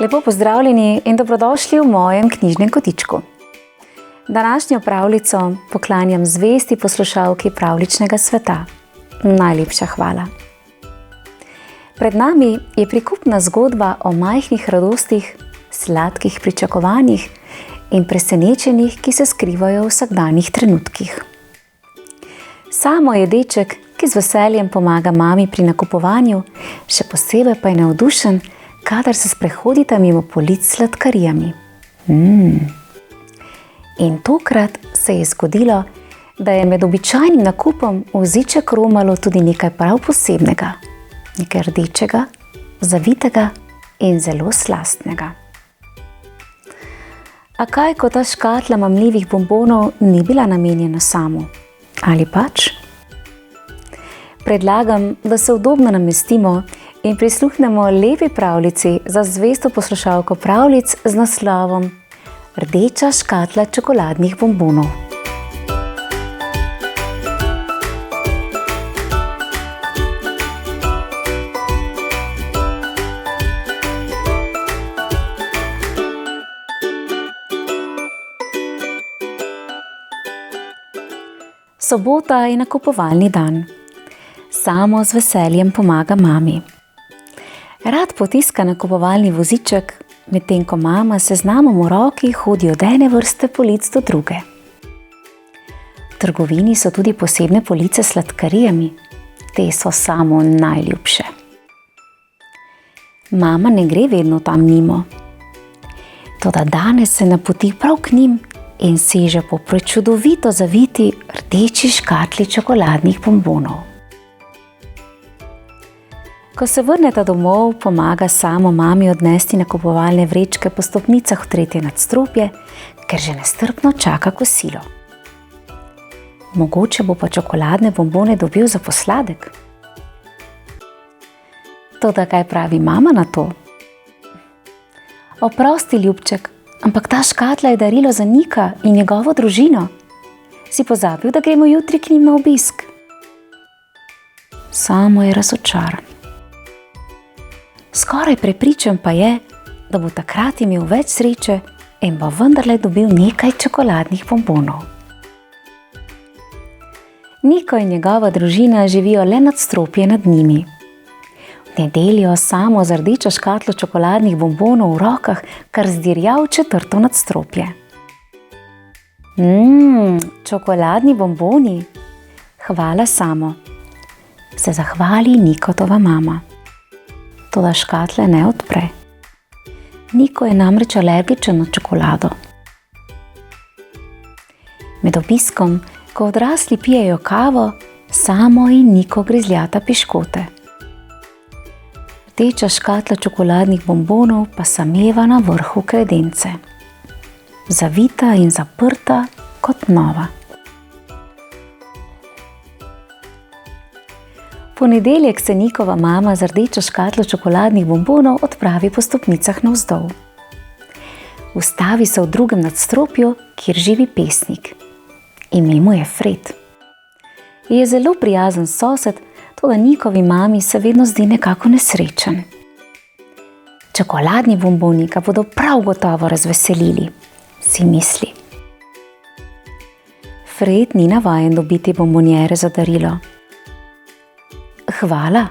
Lepo pozdravljeni in dobrodošli v mojem knjižnem kotičku. Današnjo pravljico poklanjam zvesti poslušalki pravljičnega sveta. Najlepša hvala. Pred nami je prikupna zgodba o majhnih radostih, sladkih pričakovanjih in presenečenjih, ki se skrivajo v vsakdanjih trenutkih. Samo je deček, ki z veseljem pomaga mami pri nakupovanju, še posebej pa je navdušen, kadar se sprehodita mimo polic s sladkarijami. In tokrat se je zgodilo, da je med običajnim nakupom v voziček romalo tudi nekaj prav posebnega. Nekaj rdečega, zavitega in zelo slastnega. A kaj, ko ta škatla mamljivih bombonov ni bila namenjena Samu? Ali pač? Predlagam, da se udobno namestimo in prisluhnemo lepi pravljici za zvesto poslušalko pravljic z naslovom Rdeča škatla čokoladnih bombonov. Sobota je nakupovalni dan. Samo z veseljem pomaga mami. Rad potiska nakupovalni voziček, medtem ko mama se z znamom v roki hodi od ene vrste polic do druge. V trgovini so tudi posebne police s sladkarijami. Te so Samu najljubše. Mama ne gre vedno tam mimo. Toda danes se napoti prav k njim in seže po prečudovito zaviti rdeči škatli čokoladnih bombonov. Ko se vrneta domov, pomaga Samo mami odnesti nakupovalne vrečke po stopnicah v tretje nadstropje, ker že nestrpno čaka kosilo. Mogoče bo pa čokoladne bombone dobil za posladek. Toda kaj pravi mama na to? Oprosti, ljubček, ampak ta škatla je darilo za Nika in njegovo družino. Si pozabil, da gremo jutri k njim na obisk? Samo je razočaran. Skoraj prepričan pa je, da bo takrat imel več sreče in bo vendarle dobil nekaj čokoladnih bombonov. Niko in njegova družina živijo le nadstropje nad njimi. V nedeljo Samo z rdečo škatlo čokoladnih bombonov v rokah kar zdirja v četrto nadstropje. Čokoladni bomboni? Hvala, Samo, se zahvali Nikotova mama. Toda škatle ne odpre. Niko je namreč alergičen na čokolado. Med obiskom, ko odrasli pijejo kavo, Samo in Niko grizljata piškote. Rdeča škatla čokoladnih bombonov pa sameva na vrhu kredence. Zavita in zaprta kot nova. V ponedeljek se Nikova mama z rdečo škatlo čokoladnih bombonov odpravi po stopnicah navzdol. Ustavi se v drugem nadstropju, kjer živi pesnik. Ime mu je Fred. Je zelo prijazen sosed, toda Nikovi mami se vedno zdi nekako nesrečen. Čokoladni bomboni ga bodo prav gotovo razveselili, si misli. Fred ni navajen dobiti bombonjere za darilo. Hvala,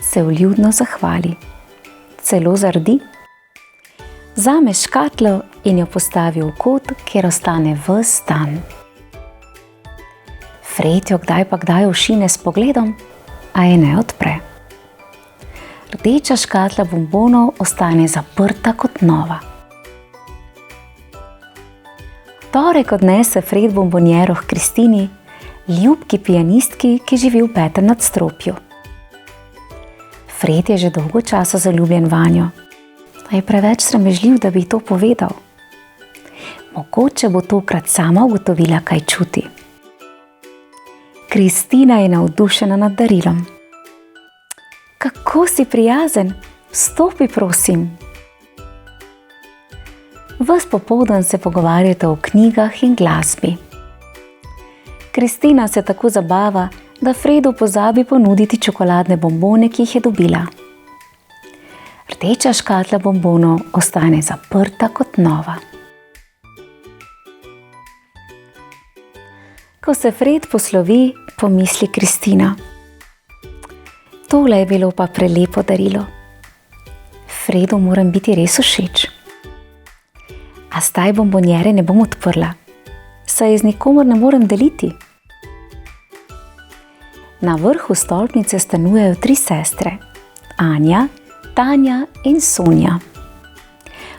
se vljudno zahvali. Celo zardi. Vzame škatlo in jo postavi v kot, kjer ostane ves dan. Fred jo kdaj pa kdaj ošine s pogledom, a je ne odpre. Rdeča škatla bombonov ostane zaprta kot nova. V torek odnese Fred bombonjero h Kristini, ljubki pianistki, ki živi v 5. nadstropju. Fred je že dolgo časa zaljubljen vanjo, a je preveč sramežljiv, da bi to povedal. Mogoče bo tokrat sama ugotovila, kaj čuti. Kristina je navdušena nad darilom. Kako si prijazen, vstopi prosim. Ves popoldan se pogovarjate o knjigah in glasbi. Kristina se tako zabava, da Fredu pozabi ponuditi čokoladne bombone, ki jih je dobila. Rdeča škatla bombonov ostane zaprta kot nova. Ko se Fred poslovi, pomisli Kristina. Tole je bilo pa prelepo darilo. Fredu moram biti res všeč. A zdaj bombonjere ne bom odprla, saj je z nikomor ne morem deliti. Na vrhu stolpnice stanujejo 3 sestre, Anja, Tanja in Sonja.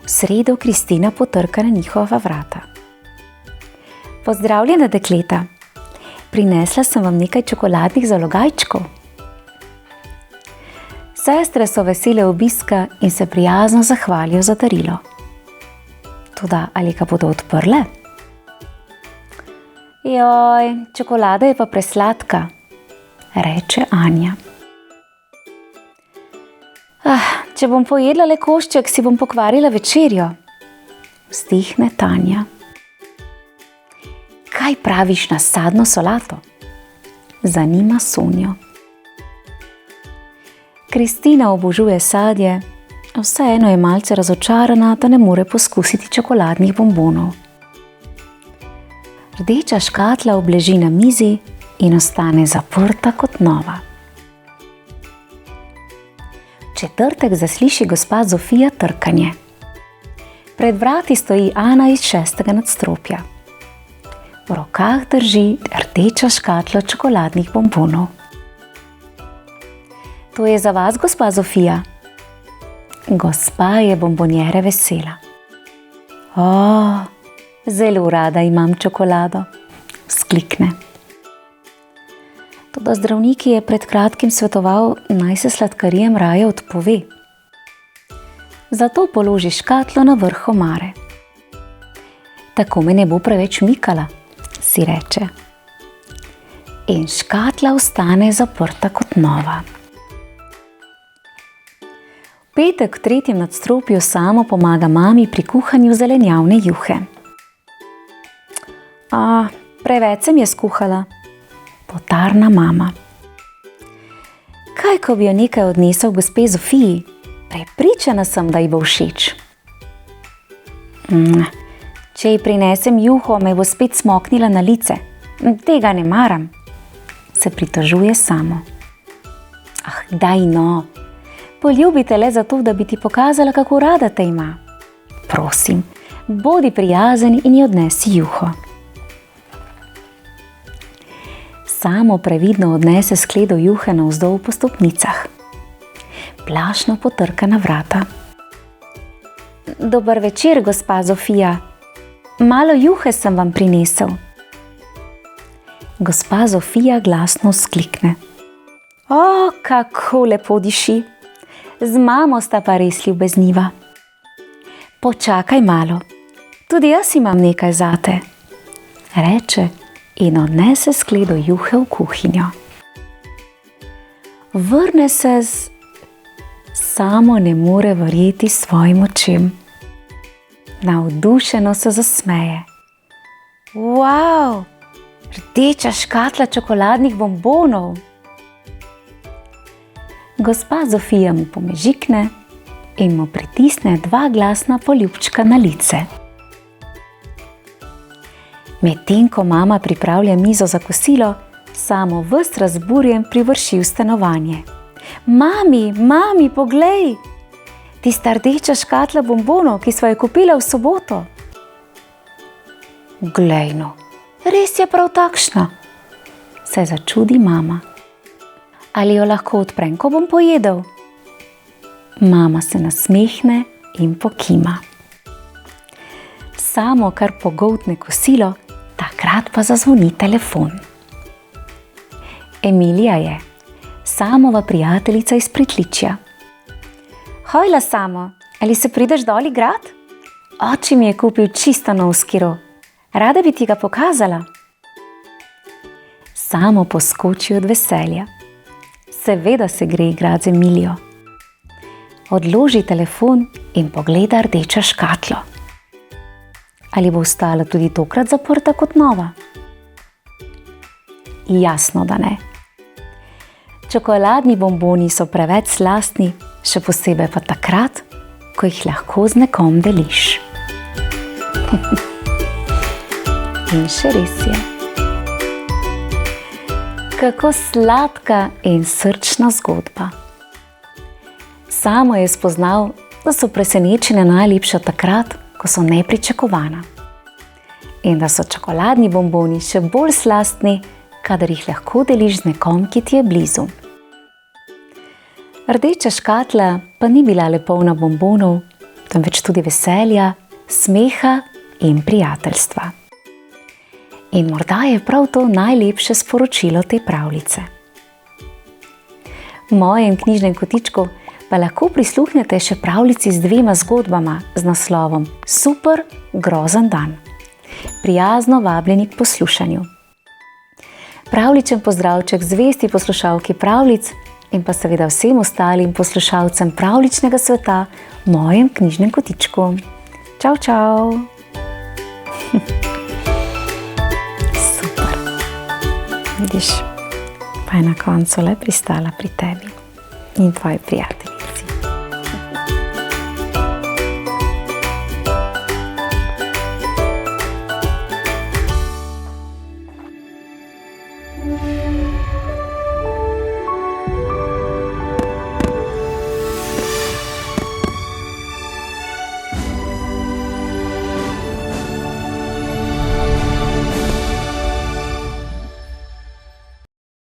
V sredo Kristina potrka na njihova vrata. Pozdravljena, dekleta. Prinesla sem vam nekaj čokoladnih zalogajčkov. Sestre so vesele obiska in se prijazno zahvalijo za darilo. Toda ali ga bodo odprle? Joj, čokolada je pa presladka, reče Anja. Če bom pojedla le košček, si bom pokvarila večerjo, vzdihne Tanja. Kaj praviš na sadno solato? Zanima Sonjo. Kristina obožuje sadje, vseeno je malce razočarana, da ne more poskusiti čokoladnih bombonov. Rdeča škatla obleži na mizi in ostane zaprta kot nova. V četrtek zasliši gospa Zofija trkanje. Pred vrati stoji Ana iz 6. nadstropja. V rokah drži rdečo škatlo čokoladnih bombonov. To je za vas, gospa Zofija. Gospa je bombonjere vesela. Zelo rada imam čokolado, vzklikne. Toda zdravnik je pred kratkim svetoval, naj se sladkarijam raje odpove. Zato položi škatlo na vrh omare. Tako me ne bo preveč mikala, si reče. In škatla ostane zaprta kot nova. V petek v 3. nadstropju Samo pomaga mami pri kuhanju zelenjavne juhe. Preveč sem je skuhala, potarna mama. Kaj, ko bi jo nekaj odnesel gospe Zofiji? Prepričana sem, da ji bo všeč. Če ji prinesem juho, me bo spet smoknila na lice. Tega ne maram, se pritožuje Samo. Daj no, poljubite le zato, da bi ti pokazala, kako rada te ima. Prosim, bodi prijazen in ji odnesi juho. Samo previdno odnese skledo juhe navzdol po stopnicah. Plašno potrka na vrata. Dober večer, gospa Zofija. Malo juhe sem vam prinesel. Gospa Zofija glasno vzklikne. Kako lepo diši. Z mamo sta pa res ljubezniva. Počakaj malo, tudi jaz imam nekaj zate, reče in odnese skledo juhe v kuhinjo. Vrne se Samo ne more verjeti svojim očem. Navdušeno se zasmeje. Wow, rdeča škatla čokoladnih bombonov. Gospa Zofija mu pomežikne in mu pritisne 2 glasna poljubčka na lice. Medtem ko mama pripravlja mizo za kosilo, Samo ves razburjen privrši v stanovanje. Mami, poglej! Tista rdeča škatla bombonov, ki sva jo kupila v soboto. Glej no, res je prav takšna, se začudi mama. Ali jo lahko odprem, ko bom pojedel? Mama se nasmehne in pokima. Samo kar pogoltne kosilo, takrat pa zazvoni telefon. Emilija je, Samova prijateljica iz Pritličja. Hojla, Samo, ali se prideš dol igrat? Oči mi je kupil čisto nov skiro. Rada bi ti ga pokazala. samo poskoči od veselja. Seveda se gre igrati z Emilijo. Odloži telefon in pogleda rdečo škatlo. Ali bo ostala tudi tokrat zaprta kot nova? Jasno, da ne. Čokoladni bomboni so preveč slastni, še posebej pa takrat, ko jih lahko z nekom deliš. In še res je. Kako sladka in srčna zgodba. Samo je spoznal, da so presenečenja najlepša takrat, ko so nepričakovana. In da so čokoladni bomboni še bolj slastni, kadar jih lahko deliš z nekom, ki ti je blizu. Rdeča škatla pa ni bila le polna bombonov, temveč tudi veselja, smeha in prijateljstva. In morda je prav to najlepše sporočilo te pravljice. V mojem knjižnem kotičku pa lahko prisluhnete še pravljici z 2 zgodbama z naslovom Super grozen dan. Prijazno vabljeni k poslušanju. Pravličen pozdravček zvesti poslušalki pravljic in pa seveda vsem ostalim poslušalcem pravličnega sveta v mojem knjižnem kotičku. Čau, čau! Super! Vidiš, pa je na koncu le pristala pri tebi in tvoji prijatelji.